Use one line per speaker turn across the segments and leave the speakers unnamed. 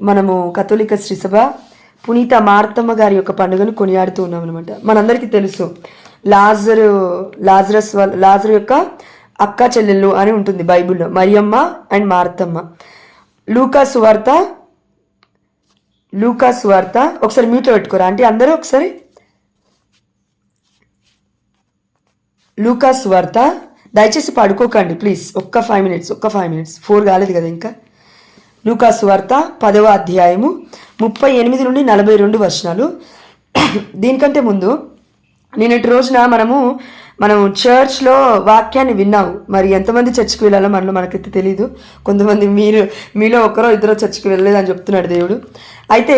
మనము కథోలిక శ్రీసభ పునీత మార్తమ్మ గారి యొక్క పండుగను కొనియాడుతూ ఉన్నాం అనమాట. మనందరికీ తెలుసు లాజరు యొక్క అక్క చెల్లెళ్ళు అని ఉంటుంది బైబిల్లో, మరియమ్మ అండ్ మార్తమ్మ. లూకా సువార్త ఒకసారి మ్యూట్లో పెట్టుకోరా అంటే అందరూ ఒకసారి. లూకా సువార్త, దయచేసి పడుకోకండి ప్లీజ్, ఒక్క 5 minutes 4 కాలేదు కదా ఇంకా. లూకా సువార్త 10వ అధ్యాయము 38 నుండి 42 వచనాలు. దీనికంటే ముందు నిన్నటి రోజున మనము చర్చ్లో వాక్యాన్ని విన్నాము. మరి ఎంతమంది చర్చ్కి వెళ్ళాలో మనకైతే తెలీదు. కొంతమంది మీలో ఒకరో ఇద్దరో చర్చ్కి వెళ్ళలేదని చెప్తున్నాడు దేవుడు. అయితే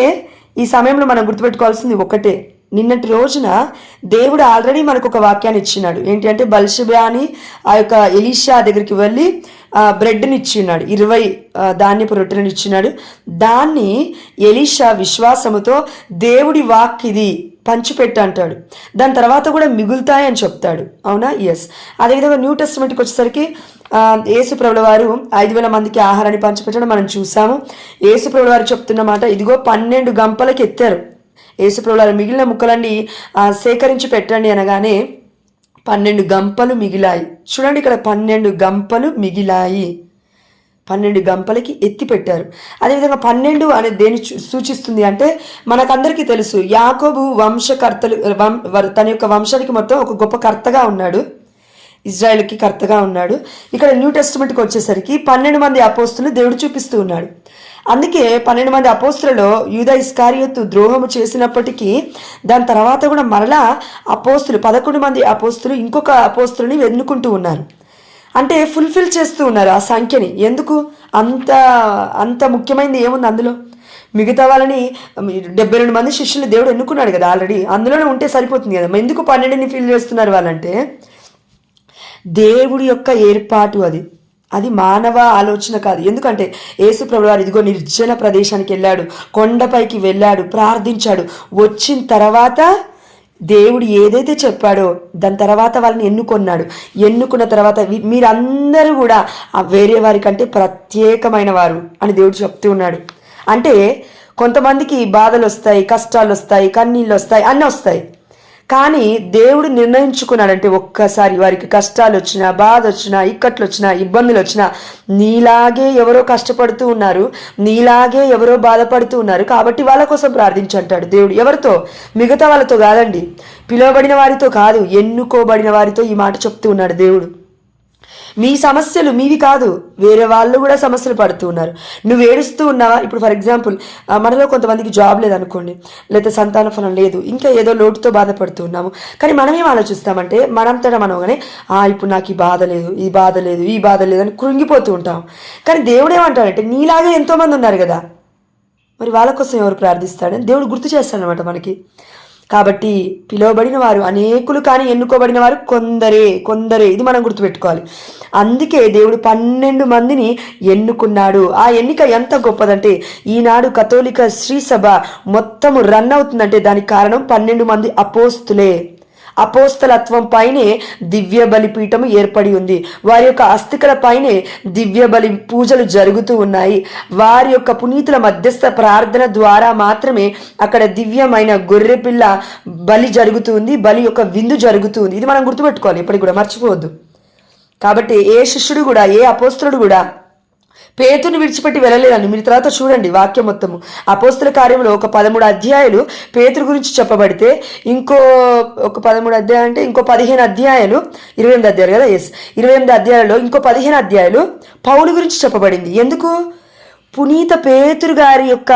ఈ సమయంలో మనం గుర్తుపెట్టుకోవాల్సింది ఒకటే, నిన్నటి రోజున దేవుడు ఆల్రెడీ మనకు ఒక వాక్యాన్ని ఇచ్చినాడు. ఏంటి అంటే బల్షెబా అని ఆ యొక్క ఎలీషా దగ్గరికి వెళ్ళి బ్రెడ్ని ఇచ్చిన్నాడు, 20 ధాన్యపు రొట్టెలను ఇచ్చినాడు. దాన్ని ఎలీషా విశ్వాసముతో దేవుడి వాక్ ఇది పంచిపెట్టు అంటాడు. దాని తర్వాత కూడా మిగులుతాయని చెప్తాడు. అవునా? ఎస్. అదేవిధంగా న్యూ టెస్టమెంట్కి వచ్చేసరికి యేసు ప్రభుల వారు 5,000 మందికి ఆహారాన్ని పంచిపెట్టడం మనం చూసాము. యేసు ప్రభుల వారు చెప్తున్న మాట, ఇదిగో 12 గంపలకి ఎత్తారు. యేసు ప్రభుల వారు మిగిలిన ముక్కలన్నీ సేకరించి పెట్టండి అనగానే 12 గంపలు మిగిలాయి. చూడండి, ఇక్కడ 12 గంపలు మిగిలాయి, 12 గంపలకి ఎత్తి పెట్టారు. అదేవిధంగా 12 అనేది దేని సూచిస్తుంది అంటే మనకందరికీ తెలుసు, యాకోబు తన యొక్క వంశానికి మొత్తం ఒక గొప్ప కర్తగా ఉన్నాడు, ఇజ్రాయెల్కి కర్తగా ఉన్నాడు. ఇక్కడ న్యూ టెస్టమెంట్కి వచ్చేసరికి 12 మంది అపోస్తులు దేవుడు చూపిస్తూ ఉన్నాడు. అందుకే 12 మంది అపోస్తులలో యూదా ఇస్కారియోతు ద్రోహము చేసినప్పటికీ దాని తర్వాత కూడా మరలా 11 మంది అపోస్తులు ఇంకొక అపోస్తులని ఎన్నుకుంటూ ఉన్నారు. అంటే ఫుల్ఫిల్ చేస్తూ ఉన్నారు ఆ సంఖ్యని. ఎందుకు? అంత ముఖ్యమైనది ఏముంది అందులో? మిగతా వాళ్ళని 72 మంది శిష్యులు దేవుడు ఎన్నుకున్నాడు కదా ఆల్రెడీ, అందులోనే ఉంటే సరిపోతుంది కదా. ఎందుకు 12ని ఫిల్ చేస్తున్నారు వాళ్ళంటే దేవుడి యొక్క ఏర్పాటు, అది మానవ ఆలోచన కాదు. ఎందుకంటే యేసు ప్రభువారు ఇదిగో నిర్జన ప్రదేశానికి వెళ్ళాడు, కొండపైకి వెళ్ళాడు, ప్రార్థించాడు. వచ్చిన తర్వాత దేవుడు ఏదైతే చెప్పాడో దాని తర్వాత వాళ్ళని ఎన్నుకున్న తర్వాత మీరందరూ కూడా వేరే వారి కంటే ప్రత్యేకమైన వారు అని దేవుడు చెప్తూ ఉన్నాడు. అంటే కొంతమందికి బాధలు వస్తాయి, కష్టాలు వస్తాయి, కన్నీళ్ళు వస్తాయి, అన్నీ వస్తాయి. కానీ దేవుడు నిర్ణయించుకున్నాడంటే ఒక్కసారి వారికి కష్టాలు వచ్చినా, బాధ వచ్చినా, ఇక్కట్లు వచ్చినా, ఇబ్బందులు వచ్చినా, నీలాగే ఎవరో కష్టపడుతూ ఉన్నారు, నీలాగే ఎవరో బాధపడుతూ ఉన్నారు కాబట్టి వాళ్ళ కోసం ప్రార్థించంటాడు దేవుడు. ఎవరితో? మిగతా వాళ్ళతో కాదండి, పిలువబడిన వారితో కాదు, ఎన్నుకోబడిన వారితో ఈ మాట చెప్తూ ఉన్నాడు దేవుడు. మీ సమస్యలు మీవి కాదు, వేరే వాళ్ళు కూడా సమస్యలు పడుతూ ఉన్నారు. నువ్వు ఏడుస్తూ ఉన్నావా? ఇప్పుడు ఫర్ ఎగ్జాంపుల్ మనలో కొంతమందికి జాబ్ లేదనుకోండి, లేకపోతే సంతాన ఫలం లేదు, ఇంకా ఏదో లోటుతో బాధపడుతూ ఉన్నాము. కానీ మనం ఏం ఆలోచిస్తామంటే మనంతటా మనగానే ఇప్పుడు నాకు ఈ బాధ లేదు అని కృంగిపోతూ ఉంటాం. కానీ దేవుడు ఏమంటాడంటే నీలాగే ఎంతోమంది ఉన్నారు కదా, మరి వాళ్ళ కోసం ఎవరు ప్రార్థిస్తాడని దేవుడు గుర్తు చేస్తాడనమాట మనకి. కాబట్టి పిలువబడిన వారు అనేకులు, కానీ ఎన్నుకోబడిన వారు కొందరే. ఇది మనం గుర్తుపెట్టుకోవాలి. అందుకే దేవుడు 12 మందిని ఎన్నుకున్నాడు. ఆ ఎన్నిక ఎంత గొప్పదంటే ఈనాడు కథోలిక శ్రీసభ మొత్తము రన్ అవుతుందంటే దానికి కారణం 12 మంది అపోస్తులే. అపోస్తలత్వం పైనే దివ్య బలిపీఠము ఏర్పడి ఉంది. వారి యొక్క అస్థికల పైనే దివ్య బలి పూజలు జరుగుతూ ఉన్నాయి. వారి యొక్క పునీతుల మధ్యస్థ ప్రార్థన ద్వారా మాత్రమే అక్కడ దివ్యమైన గొర్రెపిల్ల బలి జరుగుతుంది, బలి యొక్క విందు జరుగుతుంది. ఇది మనం గుర్తుపెట్టుకోవాలి, ఇప్పటికి కూడా మర్చిపోవద్దు. కాబట్టి ఏ శిష్యుడు కూడా, ఏ అపోస్తలుడు కూడా పేతుని విడిచిపెట్టి వెళ్ళలేదండి. మీరు తర్వాత చూడండి వాక్యం మొత్తము. అపోస్తుల కార్యంలో ఒక 13 అధ్యాయాలు పేతురు గురించి చెప్పబడితే ఇంకో 13 అధ్యాయాలు అంటే ఇంకో 15 అధ్యాయాలు, 28 అధ్యాయాలు కదా, 28 అధ్యాయాలలో ఇంకో 15 అధ్యాయాలు పౌలు గురించి చెప్పబడింది. ఎందుకు? పునీత పేతురు గారి యొక్క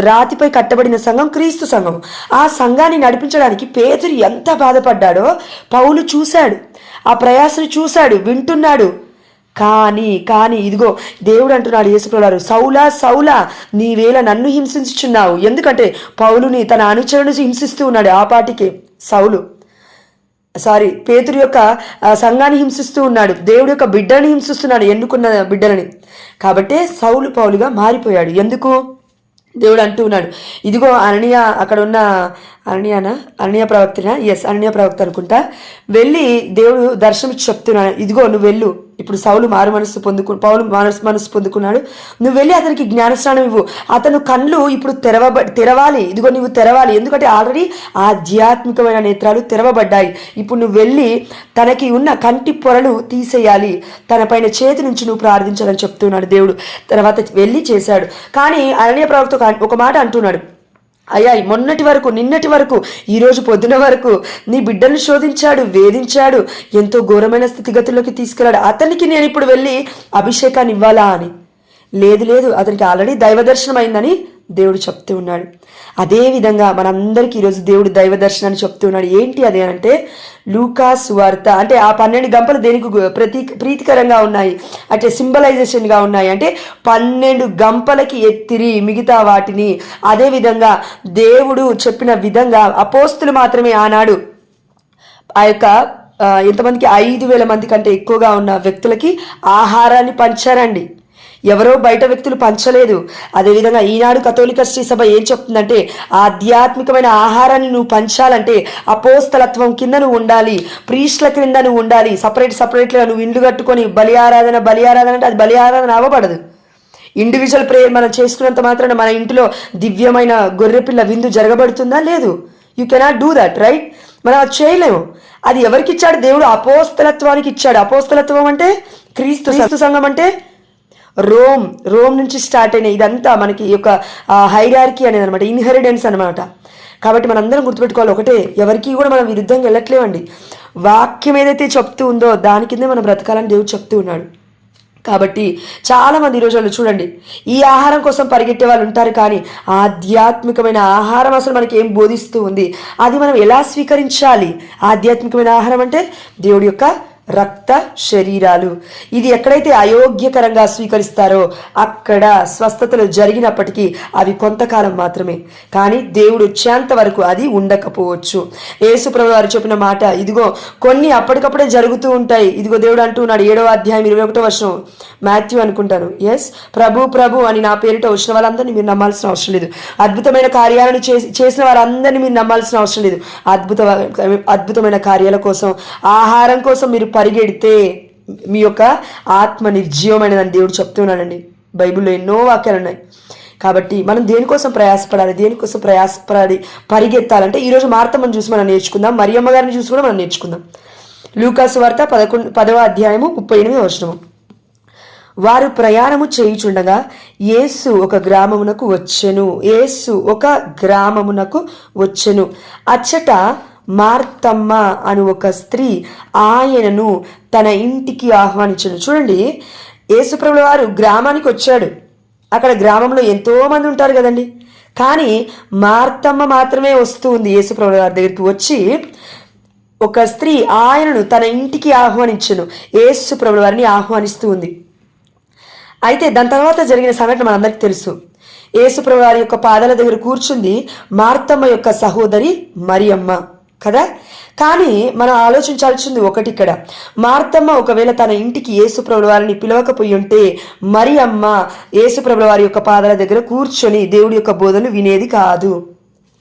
రాతిపై కట్టబడిన సంఘం క్రీస్తు సంఘం. ఆ సంఘాన్ని నడిపించడానికి పేతురు ఎంత బాధపడ్డాడో పౌలు చూశాడు, ఆ ప్రయాసను చూశాడు, వింటున్నాడు. కానీ ఇదిగో దేవుడు అంటున్నాడు, యేసుప్రభువారు, సౌలా నీవేళ నన్ను హింసించుచున్నావు. ఎందుకంటే పౌలుని తన అనుచరుని హింసిస్తూ ఉన్నాడు. ఆ పాటికే పేతురు యొక్క సంఘాన్ని హింసిస్తూ ఉన్నాడు, దేవుడి యొక్క బిడ్డని హింసిస్తున్నాడు, ఎన్నుకున్న బిడ్డలని. కాబట్టే సౌలు పౌలుగా మారిపోయాడు. ఎందుకు? దేవుడు అంటూ ఉన్నాడు, ఇదిగో అననీయ, అక్కడ ఉన్న అననీయ ప్రవక్త అనుకుంటా, వెళ్ళి దేవుడు దర్శనమిచ్చి చెప్తున్నాడు, ఇదిగో నువ్వు వెళ్ళు, ఇప్పుడు సౌలు పౌలు మనసు పొందుకున్నాడు. నువ్వు వెళ్ళి అతనికి జ్ఞానస్నానం ఇవ్వు. అతను కళ్ళు ఇప్పుడు తెరవాలి. ఇదిగో నువ్వు తెరవాలి, ఎందుకంటే ఆల్రెడీ ఆధ్యాత్మికమైన నేత్రాలు తెరవబడ్డాయి. ఇప్పుడు నువ్వు వెళ్ళి తనకి ఉన్న కంటి పొరలు తీసేయాలి, తన పైన చేతి నుంచి నువ్వు ప్రార్థించాలని చెప్తున్నాడు దేవుడు. తర్వాత వెళ్ళి చేశాడు. కానీ అననీయ ప్రవక్త ఒక మాట అంటున్నాడు, అయ్యా నిన్నటి వరకు ఈరోజు పొద్దున వరకు నీ బిడ్డను శోధించాడు, వేధించాడు, ఎంతో ఘోరమైన స్థితిగతుల్లోకి తీసుకెళ్ళాడు. అతనికి నేను ఇప్పుడు వెళ్ళి అభిషేకాన్ని ఇవ్వాలా అని? లేదు, అతనికి ఆల్రెడీ దైవ దర్శనం అయిందని దేవుడు చెప్తూ ఉన్నాడు. అదేవిధంగా మనందరికీ ఈరోజు దేవుడు దైవ దర్శనాన్ని చెప్తూ ఉన్నాడు. ఏంటి అది అంటే లూకా సువార్త. అంటే ఆ 12 గంపలు దేనికి ప్రీతికరంగా ఉన్నాయి అంటే సింబలైజేషన్గా ఉన్నాయి. అంటే 12 గంపలకి ఎత్తిరి మిగతా వాటిని. అదేవిధంగా దేవుడు చెప్పిన విధంగా అపోస్తులు మాత్రమే ఆనాడు ఆ యొక్క ఎంతమందికి 5,000 మంది కంటే ఎక్కువగా ఉన్న వ్యక్తులకి ఆహారాన్ని పంచారండి. ఎవరో బయట వ్యక్తులు పంచలేదు. అదేవిధంగా ఈనాడు కథోలిక శ్రీ సభ ఏం చెప్తుందంటే ఆధ్యాత్మికమైన ఆహారాన్ని నువ్వు పంచాలంటే అపోస్తలత్వం కింద నువ్వు ఉండాలి, ప్రీస్ట్ల క్రింద నువ్వు ఉండాలి. సపరేట్గా నువ్వు ఇండ్లు కట్టుకొని బలి ఆరాధన అంటే అది బలి ఆరాధన అవ్వబడదు. ఇండివిజువల్ ప్రేయర్ మనం చేసుకున్నంత మాత్రాన మన ఇంటిలో దివ్యమైన గొర్రెపిల్ల విందు జరగబడుతుందా? లేదు. You cannot do that, right? మనం అది చేయలేము. అది ఎవరికి ఇచ్చాడు? దేవుడు అపోస్తలత్వానికి ఇచ్చాడు. అపోస్తలత్వం అంటే క్రీస్తు సంఘం అంటే రోమ్ నుంచి స్టార్ట్ అయిన ఇదంతా మనకి ఈ యొక్క హైరార్కీ అనేది అనమాట, ఇన్హెరిడెన్స్ అనమాట. కాబట్టి మనందరం గుర్తుపెట్టుకోవాలి ఒకటే, ఎవరికి కూడా మనం విరుద్ధంగా వెళ్ళట్లేమండి. వాక్యం ఏదైతే చెప్తూ ఉందో దాని కిందే మనం బ్రతకాలని దేవుడు చెప్తూ ఉన్నాడు. కాబట్టి చాలామంది ఈ రోజుల్లో చూడండి, ఈ ఆహారం కోసం పరిగెట్టే వాళ్ళు ఉంటారు, కానీ ఆధ్యాత్మికమైన ఆహారం అసలు మనకి ఏం బోధిస్తూ ఉంది, అది మనం ఎలా స్వీకరించాలి? ఆధ్యాత్మికమైన ఆహారం అంటే దేవుడి యొక్క రక్త శరీరాలు. ఇది ఎక్కడైతే అయోగ్యకరంగా స్వీకరిస్తారో అక్కడ స్వస్థతలు జరిగినప్పటికీ అవి కొంతకాలం మాత్రమే, కానీ దేవుడు వచ్చేంత వరకు అది ఉండకపోవచ్చు. యేసుప్రభువు వారు చెప్పిన మాట, ఇదిగో కొన్ని అప్పటికప్పుడే జరుగుతూ ఉంటాయి. ఇదిగో దేవుడు అంటున్నాడు 7వ అధ్యాయం 21వ వచనం, మాథ్యూ అనుకుంటాను, ఎస్, ప్రభు అని నా పేరిట వచ్చిన వాళ్ళందరినీ మీరు నమ్మాల్సిన అవసరం లేదు. అద్భుతమైన కార్యాలను చేసిన వారందరినీ మీరు నమ్మాల్సిన అవసరం లేదు. అద్భుతమైన కార్యాల కోసం, ఆహారం కోసం మీరు పరిగెడితే మీ యొక్క ఆత్మ నిర్జీవమైనదని దేవుడు చెప్తున్నాడండి. బైబిల్లో ఎన్నో వాక్యాలు ఉన్నాయి. కాబట్టి మనం దేనికోసం ప్రయాసపడాలి, పరిగెత్తాలంటే ఈరోజు మార్తమ్మను చూసి మనం నేర్చుకుందాం, మరియమ్మ గారిని చూసి కూడా మనం నేర్చుకుందాం. లూకా సువార్త 10వ అధ్యాయము 38వ వచనము. వారు ప్రయాణము చేయుచుండగా యేసు ఒక గ్రామమునకు వచ్చెను. అచ్చట మార్తమ్మ అను ఒక స్త్రీ ఆయనను తన ఇంటికి ఆహ్వానించను. చూడండి, యేసుప్రభుల వారు గ్రామానికి వచ్చాడు. అక్కడ గ్రామంలో ఎంతో మంది ఉంటారు కదండి, కానీ మార్తమ్మ మాత్రమే వస్తూ ఉంది. యేసుప్రభుల వారి దగ్గరికి వచ్చి ఒక స్త్రీ ఆయనను తన ఇంటికి ఆహ్వానించను. యేసుప్రభుల వారిని ఆహ్వానిస్తూ ఉంది. అయితే దాని తర్వాత జరిగిన సంఘటన మనందరికీ తెలుసు. యేసుప్రభు వారి యొక్క పాదాల దగ్గర కూర్చుంది మార్తమ్మ యొక్క సహోదరి మరియమ్మ కదా. కానీ మనం ఆలోచించాల్సింది ఒకటి, ఇక్కడ మార్తమ్మ ఒకవేళ తన ఇంటికి యేసుప్రభుల వారిని పిలవకపోయి ఉంటే మరియమ్మ యేసుప్రభుల వారి యొక్క పాదాల దగ్గర కూర్చొని దేవుడి యొక్క బోధనలు వినేది కాదు.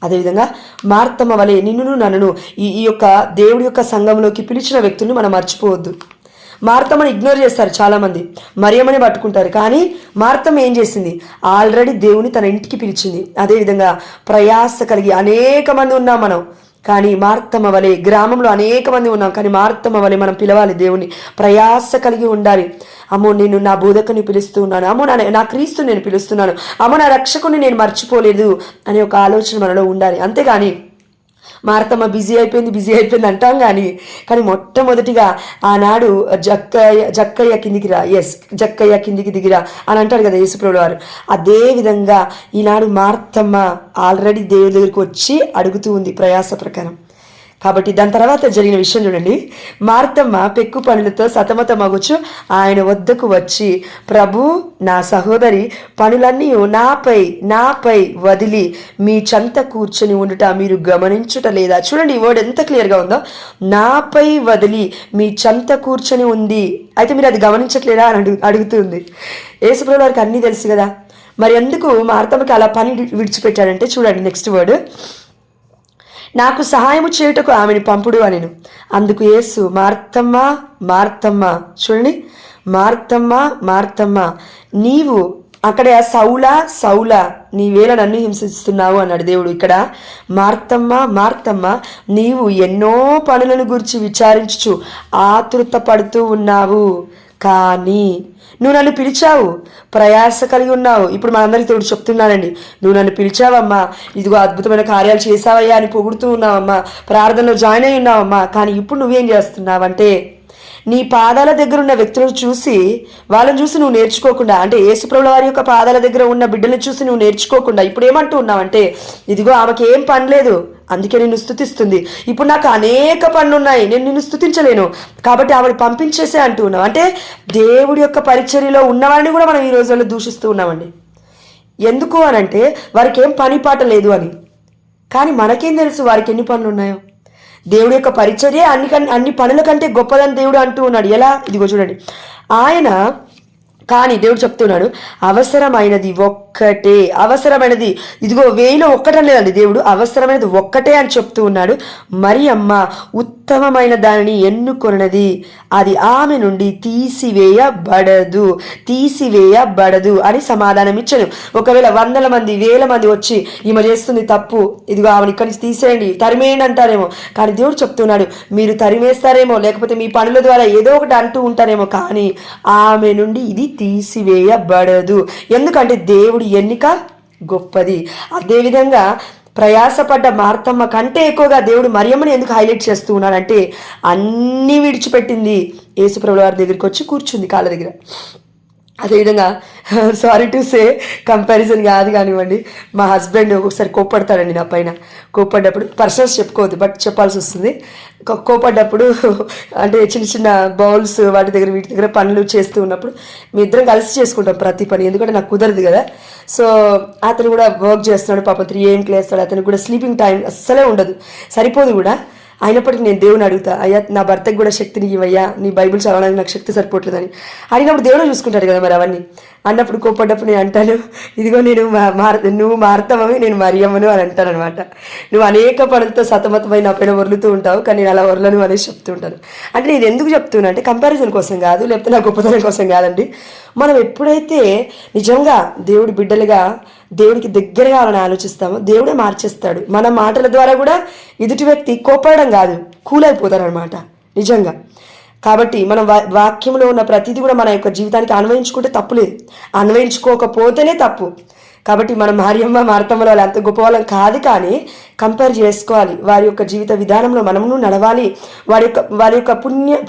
అదేవిధంగా మార్తమ్మ వలె నన్ను ఈ యొక్క దేవుడి యొక్క సంఘంలోకి పిలిచిన వ్యక్తులను మనం మర్చిపోవద్దు. మార్తమ్మని ఇగ్నోర్ చేస్తారు చాలామంది, మరియమ్మని పట్టుకుంటారు. కానీ మార్తమ్మ ఏం చేసింది? ఆల్రెడీ దేవుని తన ఇంటికి పిలిచింది. అదేవిధంగా ప్రయాస కలిగి అనేక మంది ఉన్నాం మనం, కానీ మార్తమ్మ వలె గ్రామంలో అనేక మంది ఉన్నాం, కానీ మార్తమ్మ వలె మనం పిలవాలి దేవుని, ప్రయాస కలిగి ఉండాలి. అమ్మో నేను నా బోధకుని పిలుస్తున్నాను, అమ్మో నా క్రీస్తుని నేను పిలుస్తున్నాను, అమ్మో నా రక్షకుని నేను మర్చిపోలేదు అనే ఒక ఆలోచన మనలో ఉండాలి. అంతేగాని మార్తమ్మ బిజీ అయిపోయింది అంటాం. కానీ మొట్టమొదటిగా ఆనాడు జక్కయ్య కిందికి దిగిరా అని అంటాడు కదా యేసుప్రభుల వారు. అదే విధంగా ఈనాడు మార్తమ్మ ఆల్రెడీ దేవుడి దగ్గరికి వచ్చి అడుగుతూ ఉంది ప్రయాస ప్రకారం. కాబట్టి దాని తర్వాత జరిగిన విషయం చూడండి. మార్తమ్మ పెక్కు పనులతో సతమతమగుచు ఆయన వద్దకు వచ్చి, ప్రభు, నా సహోదరి పనులన్నీ నాపై వదిలి మీ చెంత కూర్చొని ఉండుట మీరు గమనించుట లేదా? చూడండి, ఈ వర్డ్ ఎంత క్లియర్గా ఉందో. నాపై వదిలి మీ చెంత కూర్చొని ఉంది, అయితే మీరు అది గమనించట్లేదా అని అడుగుతుంది. యేసుప్రభుల వారికి అన్నీ తెలుసు కదా, మరి ఎందుకు మార్తమ్మకి అలా పని విడిచిపెట్టాడంటే చూడండి నెక్స్ట్ వర్డ్, నాకు సహాయము చేయుటకు ఆమెను పంపుడు అనెను. అందుకు యేసు, మార్తమ్మ చూడండి, మార్తమ్మ మార్తమ్మ నీవు అక్కడ సౌలా నీవేళ నన్ను హింసిస్తున్నావు అన్నాడు దేవుడు. ఇక్కడ మార్తమ్మ మార్తమ్మ నీవు ఎన్నో పనులను గురించి విచారించుచు ఆతృత పడుతూ ఉన్నావు, కానీ నువ్వు నన్ను పిలిచావు, ప్రయాస కలిగి ఉన్నావు. ఇప్పుడు మనందరికీ తోడు చెప్తున్నానండి, నువ్వు నన్ను పిలిచావమ్మా, ఇదిగో అద్భుతమైన కార్యాలు చేసావయ్యా అని పొగుడుతూ ఉన్నావమ్మా, ప్రార్థనలో జాయిన్ అయి ఉన్నావమ్మా, కానీ ఇప్పుడు నువ్వేం చేస్తున్నావంటే నీ పాదాల దగ్గర ఉన్న వ్యక్తులను చూసి వాళ్ళని చూసి నువ్వు నేర్చుకోకుండా, అంటే యేసుప్రభుల వారి యొక్క పాదాల దగ్గర ఉన్న బిడ్డలను చూసి నువ్వు నేర్చుకోకుండా ఇప్పుడు ఏమంటూ ఉన్నావంటే ఇదిగో ఆమెకి ఏం పని లేదు అందుకే నిన్ను స్తుతిస్తుంది, ఇప్పుడు నాకు అనేక పనులు ఉన్నాయి నేను నిన్ను స్తుతించలేను కాబట్టి ఆవిడ పంపించేసే అంటూ ఉన్నావు. అంటే దేవుడి యొక్క పరిచర్యలో ఉన్నవాడిని కూడా మనం ఈ రోజుల్లో దూషిస్తూ ఉన్నామండి. ఎందుకు అనంటే వారికి ఏం పని పాట లేదు అని. కానీ మనకేం తెలుసు వారికి ఎన్ని పనులు ఉన్నాయో. దేవుడి యొక్క పరిచర్య అన్ని పనుల కంటే గొప్పదని దేవుడు అంటూ ఉన్నాడు. ఎలా? ఇదిగో చూడండి, ఆయన కానీ దేవుడు చెప్తున్నాడు అవసరమైనది ఒక్కటే, అవసరమైనది ఇదిగో 1000లో ఒక్కటం లేదండి, దేవుడు అవసరమైనది ఒక్కటే అని చెప్తూ ఉన్నాడు. మరి అమ్మ ఉత్తమమైన దానిని ఎన్నుకొన్నది, అది ఆమె నుండి తీసివేయబడదు అని సమాధానం ఇచ్చాను. ఒకవేళ 100 మంది 1000 మంది వచ్చి ఈమె చేస్తుంది తప్పు, ఇదిగో ఆమెను ఇక్కడి నుంచి తీసేయండి తరిమేయండి అంటారేమో, కానీ దేవుడు చెప్తున్నాడు మీరు తరిమేస్తారేమో లేకపోతే మీ పనుల ద్వారా ఏదో ఒకటి అంటూ ఉంటారేమో, కానీ ఆమె నుండి ఇది తీసివేయబడదు. ఎందుకంటే దేవుడి ఎన్నిక గొప్పది. అదేవిధంగా ప్రయాసపడ్డ మార్తమ్మ కంటే ఎక్కువగా దేవుడు మరియమ్మని ఎందుకు హైలైట్ చేస్తూ ఉన్నాడంటే అన్నీ విడిచిపెట్టింది, యేసుప్రభుల వారి దగ్గరికి వచ్చి కూర్చుంది కాళ్ళ దగ్గర. అదేవిధంగా సారీ టు సే కంపారిజన్ కాదు కానివ్వండి, మా హస్బెండ్ ఒకసారి కోప్పడతాడండి నా పైన. కోప్పడ్డప్పుడు పర్సనల్స్ చెప్పుకోవద్దు బట్ చెప్పాల్సి వస్తుంది. కోప్పడ్డప్పుడు అంటే చిన్న చిన్న బౌల్స్ వీటి దగ్గర పనులు చేస్తూ ఉన్నప్పుడు మీ ఇద్దరం కలిసి చేసుకుంటాం ప్రతి పని, ఎందుకంటే నాకు కుదరదు కదా. సో అతను కూడా వర్క్ చేస్తున్నాడు పాపం, 3 AM లేస్తాడు, అతనికి కూడా స్లీపింగ్ టైం అస్సలే ఉండదు, సరిపోదు కూడా. అయినప్పటికీ నేను దేవుని అడుగుతా, అయ్యా నా భర్తకు కూడా శక్తిని ఇవ్వయ్యా, నీ బైబిల్ చదవడానికి నాకు శక్తి సరిపోవట్లేదని అడిగినప్పుడు దేవుడు చూసుకుంటాడు కదా మరి అవన్నీ. అన్నప్పుడు కోపడ్డప్పుడు నేను అంటాను ఇదిగో నువ్వు మార్తమవి నేను మరియమ్మను అని అంటాను అనమాట. నువ్వు అనేక పనులతో సతమతమై నా పైన ఒర్లుతూ ఉంటావు, కానీ నేను అలా ఒర్లను అనేసి చెప్తూ ఉంటాను. అంటే నేను ఎందుకు చెప్తున్నా అంటే కంపారిజన్ కోసం కాదు, లేకపోతే నా గొప్పతనం కోసం కాదండి. మనం ఎప్పుడైతే నిజంగా దేవుడి బిడ్డలుగా దేవుడికి దగ్గరగా వాళ్ళని ఆలోచిస్తామో దేవుడే మార్చేస్తాడు. మన మాటల ద్వారా కూడా ఎదుటి వ్యక్తి కోపడడం కాదు, కూలైపోతారు అనమాట నిజంగా. కాబట్టి మనం వాక్యంలో ఉన్న ప్రతిదీ కూడా మన యొక్క జీవితానికి అన్వయించుకుంటే తప్పులేదు, అన్వయించుకోకపోతేనే తప్పు. కాబట్టి మనం మార్తమ్మలో వాళ్ళు అంత గొప్ప వాళ్ళం కాదు, కానీ కంపేర్ చేసుకోవాలి. వారి యొక్క జీవిత విధానంలో మనము నడవాలి, వారి యొక్క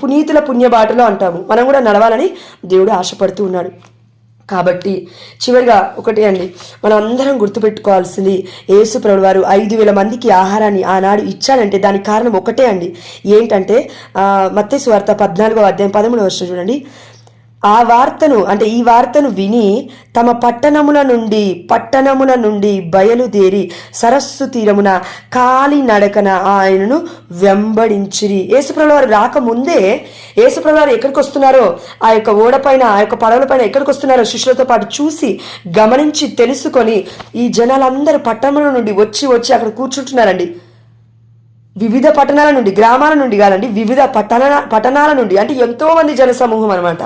పునీతుల పుణ్యబాటలో అంటాము, మనం కూడా నడవాలని దేవుడు ఆశపడుతూ ఉన్నాడు. కాబట్టి చివరిగా ఒకటే అండి, మనం అందరం గుర్తుపెట్టుకోవాల్సింది యేసుప్రభువు వారు 5000 మందికి ఆహారాన్ని ఆనాడు ఇచ్చారంటే దానికి కారణం ఒకటే అండి. ఏంటంటే మత్తయి సువార్త 14వ అధ్యాయం 13వ వచనం చూడండి. ఈ వార్తను విని తమ పట్టణముల నుండి బయలుదేరి సరస్సు తీరమున కాలినడకన ఆయనను వెంబడించిరి. యేసుప్రభువు వారు రాకముందే యేసుప్రభువు వారు ఎక్కడికి వస్తున్నారో, ఆ యొక్క ఓడపైన ఆ యొక్క పడవల పైన ఎక్కడికి వస్తున్నారో శిష్యులతో పాటు చూసి గమనించి తెలుసుకొని ఈ జనాలందరూ పట్టణముల నుండి వచ్చి అక్కడ కూర్చుంటున్నారండి. వివిధ పట్టణాల నుండి, గ్రామాల నుండి కాదండి, వివిధ పట్టణాల నుండి, అంటే ఎంతో మంది జన సమూహం అనమాట.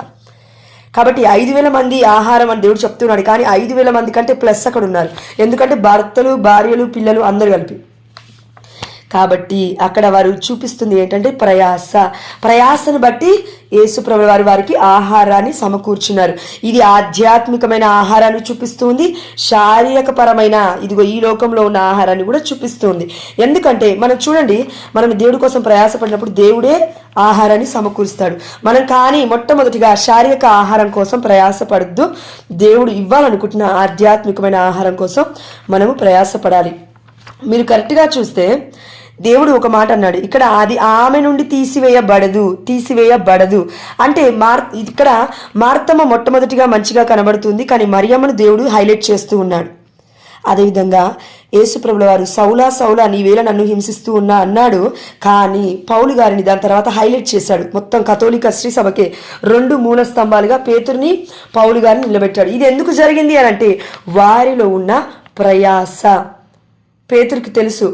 కాబట్టి 5000 మంది ఆహారం అని దేవుడు చెప్తున్నాడు, కానీ 5000 మంది కంటే ప్లస్ అక్కడ ఉన్నారు, ఎందుకంటే భర్తలు భార్యలు పిల్లలు అందరు కలిపి. కాబట్టి అక్కడ వారు చూపిస్తుంది ఏంటంటే ప్రయాసను బట్టి యేసుప్రభువు వారికి ఆహారాన్ని సమకూర్చున్నారు. ఇది ఆధ్యాత్మికమైన ఆహారాన్ని చూపిస్తుంది, శారీరకపరమైన ఇదిగో ఈ లోకంలో ఉన్న ఆహారాన్ని కూడా చూపిస్తుంది. ఎందుకంటే మనం చూడండి, మనం దేవుడి కోసం ప్రయాసపడినప్పుడు దేవుడే ఆహారాన్ని సమకూరుస్తాడు. మనం కానీ మొట్టమొదటిగా శారీరక ఆహారం కోసం ప్రయాసపడద్దు, దేవుడు ఇవ్వాలనుకుంటున్న ఆధ్యాత్మికమైన ఆహారం కోసం మనము ప్రయాసపడాలి. మీరు కరెక్ట్గా చూస్తే దేవుడు ఒక మాట అన్నాడు ఇక్కడ, అది ఆమె నుండి తీసివేయబడదు అంటే ఇక్కడ మార్తమ్మ మొట్టమొదటిగా మంచిగా కనబడుతుంది, కానీ మరియమ్మను దేవుడు హైలైట్ చేస్తూ ఉన్నాడు. అదేవిధంగా యేసుప్రభుల వారు సౌలా నీవేళ నన్ను హింసిస్తూ ఉన్నా అన్నాడు, కానీ పౌలు గారిని దాని తర్వాత హైలైట్ చేశాడు. మొత్తం కథోలిక శ్రీ సభకే 2 మూల స్తంభాలుగా పేతురుని పౌలు గారిని నిలబెట్టాడు. ఇది ఎందుకు జరిగింది అని అంటే వారిలో ఉన్న ప్రయాస. పేతురుకి తెలుసు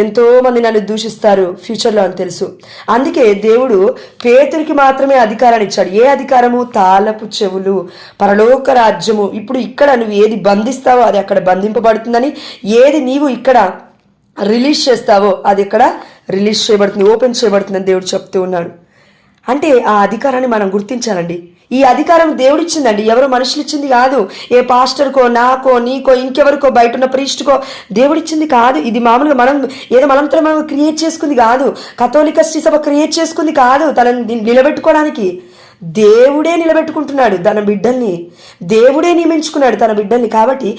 ఎంతోమంది నన్ను దూషిస్తారు ఫ్యూచర్లో అని తెలుసు. అందుకే దేవుడు పేతురికి మాత్రమే అధికారాన్ని ఇచ్చాడు. ఏ అధికారము? తాళపు చెవులు, పరలోక రాజ్యము. ఇప్పుడు ఇక్కడ నువ్వు ఏది బంధిస్తావో అది అక్కడ బంధింపబడుతుందని, ఏది నీవు ఇక్కడ రిలీజ్ చేస్తావో అది ఇక్కడ రిలీజ్ చేయబడుతుంది, ఓపెన్ చేయబడుతుందని దేవుడు చెప్తూ ఉన్నాడు. అంటే ఆ అధికారాన్ని మనం గుర్తించాలండి. ఈ అధికారం దేవుడిచ్చిందండి, ఎవరో మనుషులు ఇచ్చింది కాదు. ఏ పాస్టర్కో, నాకో, నీకో, ఇంకెవరికో, బయట ఉన్న ప్రీస్ట్కో దేవుడిచ్చింది కాదు. ఇది మామూలుగా మనం ఏదో మనంతో మనం క్రియేట్ చేసుకుంది కాదు. కథోలిక శ్రీసభ క్రియేట్ చేసుకుంది కాదు. తనని నిలబెట్టుకోవడానికి దేవుడే నిలబెట్టుకుంటున్నాడు తన బిడ్డల్ని, దేవుడే నియమించుకున్నాడు తన బిడ్డల్ని. కాబట్టి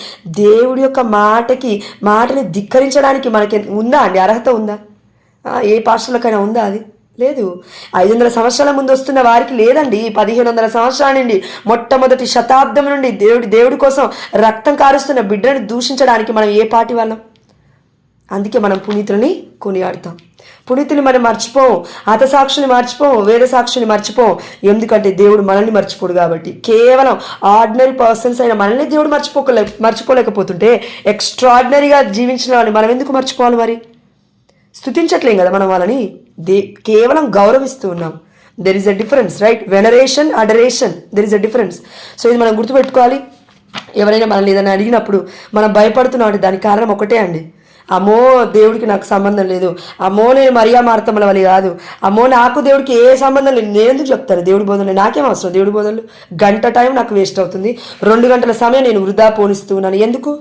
దేవుడి యొక్క మాటని ధిక్కరించడానికి మనకి ఉందా అండి? అర్హత ఉందా? ఏ పాస్టర్లకైనా ఉందా? అది లేదు. 500 సంవత్సరాల ముందు వస్తున్న వారికి లేదండి. 1500 సంవత్సరాల నుండి, మొట్టమొదటి శతాబ్దం నుండి దేవుడి కోసం రక్తం కారుస్తున్న బిడ్డని దూషించడానికి మనం ఏ పార్టీ వాళ్ళం? అందుకే మనం పునీతులని కొనియాడుతాం. పునీతుని మనం మర్చిపోం, హతసాక్షుని మర్చిపోం, వేద సాక్షుని మర్చిపోం. ఎందుకంటే దేవుడు మనల్ని మర్చిపోడు కాబట్టి. కేవలం ఆర్డినరీ పర్సన్స్ అయిన మనల్ని దేవుడు మర్చిపోలేకపోతుంటే ఎక్స్ట్రాడినరీగా జీవించిన వాళ్ళని మనం ఎందుకు మర్చిపోవాలి? మరి స్తుతించట్లేం కదా మనం వాళ్ళని, కేవలం గౌరవిస్తూ ఉన్నాం. There is a difference, right? Veneration, adoration, there is a difference. So ఇది మనం గుర్తుపెట్టుకోవాలి. ఎవరైనా మనల్ని ఏదైనా అడిగినప్పుడు మనం భయపడుతున్నాం అంటే దానికి కారణం ఒకటే అండి. అమ్మో దేవుడికి నాకు సంబంధం లేదు, అమ్మో నేను మరియా మార్తమ్మల వల్ల కాదు, అమ్మో నాకు దేవుడికి ఏ సంబంధం లేదు. నేను ఎందుకు చెప్తాను దేవుడి బోధనలు? నాకేం అవసరం దేవుడి బోధనలు? గంట టైం నాకు వేస్ట్ అవుతుంది, 2 గంటల సమయం నేను వృధా పోనిస్తూ ఉన్నాను ఎందుకు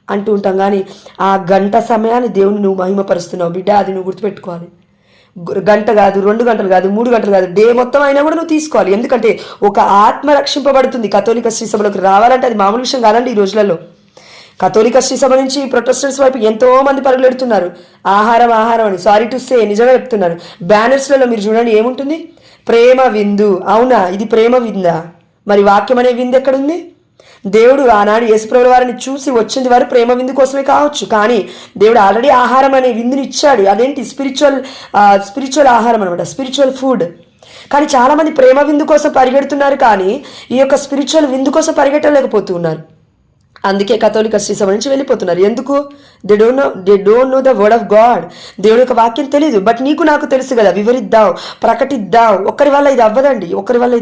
అంటూ ఉంటాం. కానీ ఆ గంట సమయాన్ని దేవుని నువ్వు మహిమపరుస్తున్నావు బిడ్డ, అది నువ్వు గుర్తుపెట్టుకోవాలి. గంట కాదు, 2 గంటలు కాదు, 3 గంటలు కాదు, డే మొత్తం అయినా కూడా నువ్వు తీసుకోవాలి. ఎందుకంటే ఒక ఆత్మ రక్షింపబడుతుంది. కథోలిక శ్రీసభలోకి రావాలంటే అది మామూలు విషయం కాదండి. ఈ రోజులలో కథోలిక శ్రీసభ నుంచి ప్రొటెస్టెంట్స్ వైపు ఎంతో మంది పరుగులెడుతున్నారు. ఆహారం అని, సారీ టు సే, నిజంగా చెప్తున్నాను. బ్యానర్స్లలో మీరు చూడండి ఏముంటుంది? ప్రేమ విందు. అవునా, ఇది ప్రేమ విందా? మరి వాక్యం అనే విందు ఎక్కడుంది? దేవుడు ఆనాడు యేసుప్రభుల వారిని చూసి వచ్చింది వారు ప్రేమ విందు కోసమే కావచ్చు, కానీ దేవుడు ఆల్రెడీ ఆహారం అనే విందుని ఇచ్చాడు. అదేంటి? స్పిరిచువల్ ఆహారం అనమాట, స్పిరిచువల్ ఫుడ్. కానీ చాలామంది ప్రేమ విందు కోసం పరిగెడుతున్నారు, కానీ ఈ యొక్క స్పిరిచువల్ విందు కోసం పరిగెట్టలేకపోతున్నారు. అందుకే కథోలిక శ్రీసభ నుంచి వెళ్ళిపోతున్నారు. ఎందుకు? They don't know the word of God. దేవుడి యొక్క వాక్యం తెలియదు. బట్ నీకు నాకు తెలుసు కదా, వివరిద్దాం, ప్రకటిద్దాం. ఒక్కరి వల్ల ఇది అవ్వదండి, ఒక్కరి వల్ల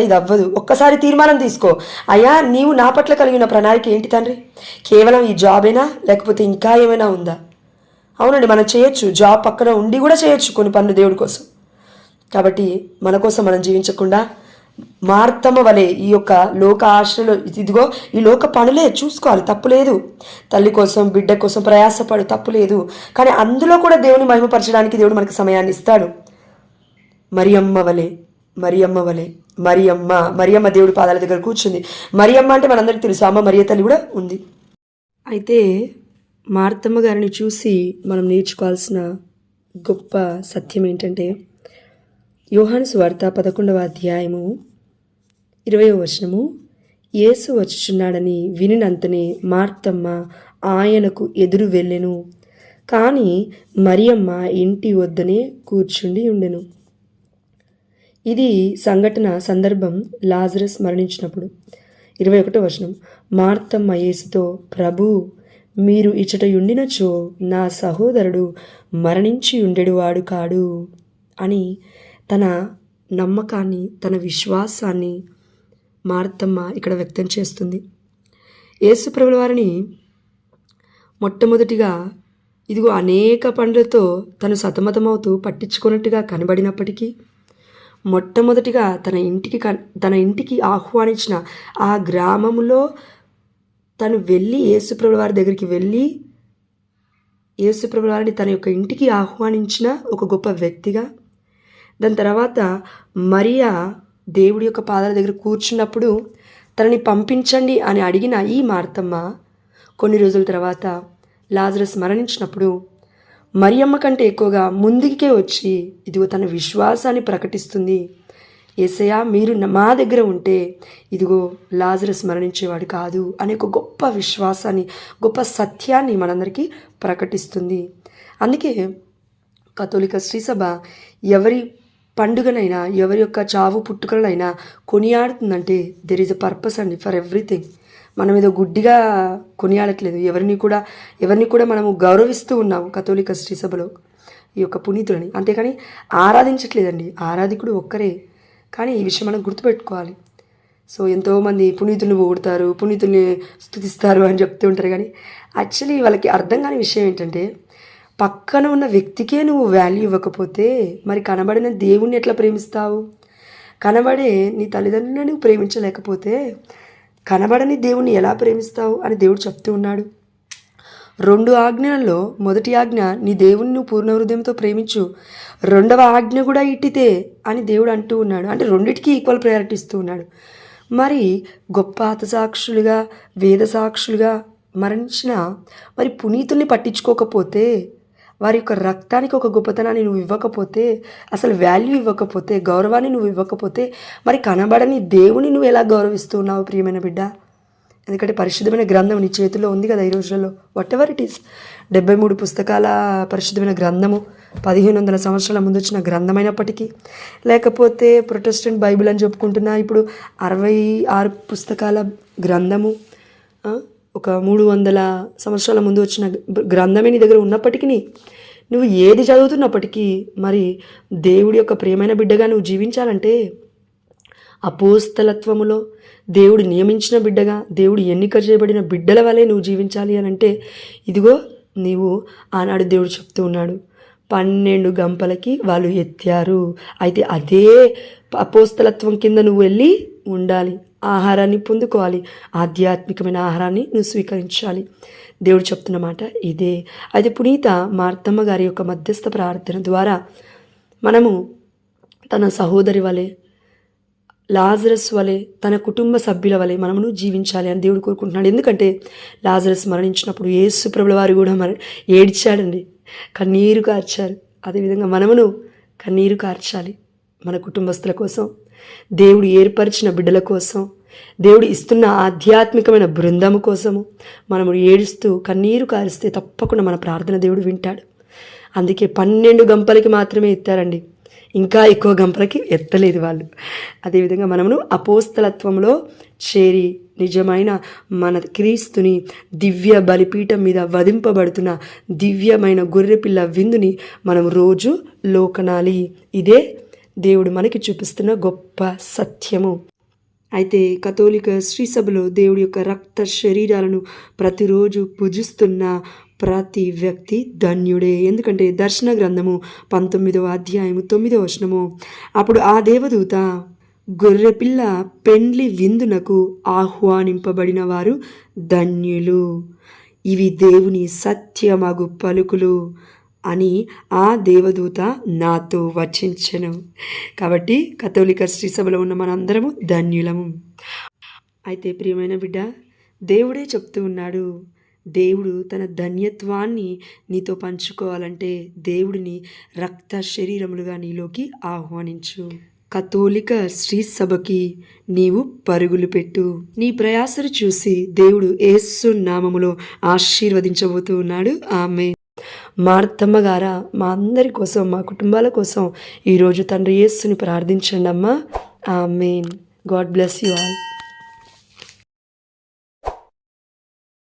ఇది అవ్వదు. ఒక్కసారి తీర్మానం తీసుకో, అయ్యా నీవు నా పట్ల కలిగిన ప్రణాళిక ఏంటి తండ్రి? కేవలం ఈ జాబేనా, లేకపోతే ఇంకా ఏమైనా ఉందా? అవునండి, మనం చేయొచ్చు, జాబ్ పక్కన ఉండి కూడా చేయొచ్చు కొన్ని పనులు దేవుడి కోసం. కాబట్టి మన కోసం మనం జీవించకుండా మార్తమ్మ వలె ఈ యొక్క లోక ఆశలు, ఇదిగో ఈ లోక పనులే చూసుకోవాలి, తప్పులేదు. తల్లి కోసం, బిడ్డ కోసం ప్రయాసపడు, తప్పులేదు. కానీ అందులో కూడా దేవుని మహిమపరచడానికి దేవుడు మనకు సమయాన్ని ఇస్తాడు. మరియమ్మ దేవుడి పాదాల దగ్గర కూర్చుంది. మరియమ్మ అంటే మనందరికీ తెలుసు, అమ్మ మరియ తల్లి కూడా ఉంది. అయితే మార్తమ్మ గారిని చూసి మనం నేర్చుకోవాల్సిన గొప్ప సత్యం ఏంటంటే, యోహాను సువార్త 11వ అధ్యాయము 20వ వచనము, యేసు వచ్చుచున్నాడని వినినంతనే మార్తమ్మ ఆయనకు ఎదురు వెళ్ళెను, కానీ మరియమ్మ ఇంటి వద్దనే కూర్చుండి ఉండెను. ఇది సందర్భం లాజరస్ మరణించినప్పుడు. 21వ వచనం, మార్తమ్మ యేసుతో, ప్రభు మీరు ఇచ్చట ఉండినచో నా సహోదరుడు మరణించి ఉండేవాడు కాడు అని తన నమ్మకాన్ని, తన విశ్వాసాన్ని మార్తమ్మ ఇక్కడ వ్యక్తం చేస్తుంది. యేసుప్రభుల వారిని మొట్టమొదటిగా ఇదిగో అనేక పనులతో తను సతమతమవుతూ పట్టించుకున్నట్టుగా కనబడినప్పటికీ, మొట్టమొదటిగా తన ఇంటికి ఆహ్వానించిన ఆ గ్రామంలో తను వెళ్ళి యేసుప్రభుల వారి దగ్గరికి వెళ్ళి యేసుప్రభుల వారిని తన యొక్క ఇంటికి ఆహ్వానించిన ఒక గొప్ప వ్యక్తిగా, దాని తర్వాత మరియా దేవుడి యొక్క పాదాల దగ్గర కూర్చున్నప్పుడు తనని పంపించండి అని అడిగిన ఈ మార్తమ్మ కొన్ని రోజుల తర్వాత లాజరస్ మరణించినప్పుడు మరియమ్మ కంటే ఎక్కువగా ముందుకే వచ్చి ఇదిగో తన విశ్వాసాన్ని ప్రకటిస్తుంది. యేసయ్యా మీరు మా దగ్గర ఉంటే ఇదిగో లాజరస్ మరణించేవాడు కాదు అనే ఒక గొప్ప విశ్వాసాన్ని, గొప్ప సత్యాన్ని మనందరికీ ప్రకటిస్తుంది. అందుకే కథోలిక శ్రీసభ ఎవరి పండుగనైనా, ఎవరి యొక్క చావు పుట్టుకలైనా కొనియాడుతుందంటే దెర్ ఈజ్ అ పర్పస్ అండి, ఫర్ ఎవ్రీథింగ్. మనం ఏదో గుడ్డిగా కొనియాడట్లేదు, ఎవరిని కూడా మనము గౌరవిస్తూ ఉన్నాము కథోలిక శ్రీ సభలో ఈ యొక్క పునీతులని, అంతేకాని ఆరాధించట్లేదండి. ఆరాధికుడు ఒక్కరే, కానీ ఈ విషయం మనం గుర్తుపెట్టుకోవాలి. సో ఎంతోమంది పునీతుల్ని పొగుడతారు, పునీతుల్ని స్తుతిస్తారు అని చెప్తూ ఉంటారు, కానీ యాక్చువల్లీ వాళ్ళకి అర్థం కాని విషయం ఏంటంటే, పక్కన ఉన్న వ్యక్తికే నువ్వు వాల్యూ ఇవ్వకపోతే మరి కనబడిన దేవుణ్ణి ఎట్లా ప్రేమిస్తావు? కనబడే నీ తల్లిదండ్రులను నువ్వు ప్రేమించలేకపోతే కనబడని దేవుణ్ణి ఎలా ప్రేమిస్తావు అని దేవుడు చెప్తూ ఉన్నాడు. 2 ఆజ్ఞలలో మొదటి ఆజ్ఞ నీ దేవుణ్ణి నువ్వు పూర్ణ హృదయంతో ప్రేమించు, 2వ ఆజ్ఞ కూడా ఇట్టితే అని దేవుడు అంటూ ఉన్నాడు. అంటే రెండిటికి ఈక్వల్ ప్రయారిటీ ఇస్తూ ఉన్నాడు. మరి గొప్ప హతసాక్షులుగా వేద సాక్షులుగా మరణించిన మరి పునీతుల్ని పట్టించుకోకపోతే, వారి యొక్క రక్తానికి ఒక గొప్పతనాన్ని నువ్వు ఇవ్వకపోతే, అసలు వాల్యూ ఇవ్వకపోతే, గౌరవాన్ని నువ్వు ఇవ్వకపోతే మరి కనబడని దేవుని నువ్వు ఎలా గౌరవిస్తున్నావు ప్రియమైన బిడ్డ? ఎందుకంటే పరిశుద్ధమైన గ్రంథం నీ చేతిలో ఉంది కదా ఈ రోజులలో. వాట్ ఎవర్ ఇట్ ఈస్, 73 పుస్తకాల పరిశుద్ధమైన గ్రంథము 1500 సంవత్సరాల ముందు వచ్చిన గ్రంథమైనప్పటికీ, లేకపోతే ప్రొటెస్టెంట్ బైబిల్ అని చెప్పుకుంటున్నా ఇప్పుడు 66 పుస్తకాల గ్రంథము, ఒక 300 సంవత్సరాల ముందు వచ్చిన గ్రంథమే నీ దగ్గర ఉన్నప్పటికీ, నువ్వు ఏది చదువుతున్నప్పటికీ మరి దేవుడి యొక్క ప్రియమైన బిడ్డగా నువ్వు జీవించాలంటే అపోస్తలత్వములో దేవుడు నియమించిన బిడ్డగా, దేవుడు ఎన్నిక చేయబడిన బిడ్డల వలె నువ్వు జీవించాలి అని అంటే, ఇదిగో నీవు ఆనాడు దేవుడు చెప్తూ ఉన్నాడు, 12 గంపలకి వాళ్ళు ఎత్తారు. అయితే అదే అపోస్తలత్వం కింద నువ్వు వెళ్ళి ఉండాలి, ఆహారాన్ని పొందుకోవాలి, ఆధ్యాత్మికమైన ఆహారాన్ని నువ్వు స్వీకరించాలి. దేవుడు చెప్తున్న మాట ఇదే. అయితే పునీత మార్తమ్మ గారి యొక్క మధ్యస్థ ప్రార్థన ద్వారా మనము తన సహోదరి వలె, లాజరస్ వలె, తన కుటుంబ సభ్యుల వలె మనమును జీవించాలి అని దేవుడు కోరుకుంటున్నాడు. ఎందుకంటే లాజరస్ మరణించినప్పుడు యేసు ప్రభుల వారు కూడా ఏడ్చాడండి, కన్నీరు కార్చారు. అదేవిధంగా మనమును కన్నీరు కార్చాలి మన కుటుంబస్తుల కోసం, దేవుడు ఏర్పరిచిన బిడ్డల కోసం, దేవుడు ఇస్తున్న ఆధ్యాత్మికమైన బృందము కోసము మనము ఏడుస్తూ కన్నీరు కారిస్తే తప్పకుండా మన ప్రార్థన దేవుడు వింటాడు. అందుకే 12 గంపలకి మాత్రమే ఎత్తారండి, ఇంకా ఎక్కువ గంపలకి ఎత్తలేదు వాళ్ళు. అదేవిధంగా మనమును అపోస్తలత్వంలో చేరి నిజమైన మన క్రీస్తుని దివ్య బలిపీఠం మీద వధింపబడుతున్న దివ్యమైన గొర్రెపిల్ల విందుని మనం రోజు లోకనాలి. ఇదే దేవుడు మనకి చూపిస్తున్న గొప్ప సత్యము. అయితే కథోలిక శ్రీ సభలో దేవుడి యొక్క రక్త శరీరాలను ప్రతిరోజు పూజిస్తున్న ప్రతి వ్యక్తి ధన్యుడే. ఎందుకంటే దర్శన గ్రంథము 19వ అధ్యాయము 9వ వచనము, అప్పుడు ఆ దేవదూత గొర్రెపిల్ల పెండ్లి విందునకు ఆహ్వానింపబడిన వారు ధన్యులు, ఇవి దేవుని సత్యమగు పలుకులు అని ఆ దేవదూత నాతో వచించెను. కాబట్టి కథోలిక శ్రీ సభలో ఉన్న మనందరము ధన్యులము. అయితే ప్రియమైన బిడ్డ, దేవుడే చెప్తూ ఉన్నాడు, దేవుడు తన ధన్యత్వాన్ని నీతో పంచుకోవాలంటే దేవుడిని రక్త శరీరములుగా నీలోకి ఆహ్వానించు. కథోలిక శ్రీ సభకి నీవు పరుగులు పెట్టు. నీ ప్రయాసను చూసి దేవుడు యేసు నామములో ఆశీర్వదించబోతూ ఉన్నాడు. ఆమేన్. మార్తమ్మ గారా, మా అందరి కోసం, మా కుటుంబాల కోసం ఈరోజు తండ్రి యేసుని ప్రార్థించండి అమ్మా. Amen. God bless you all.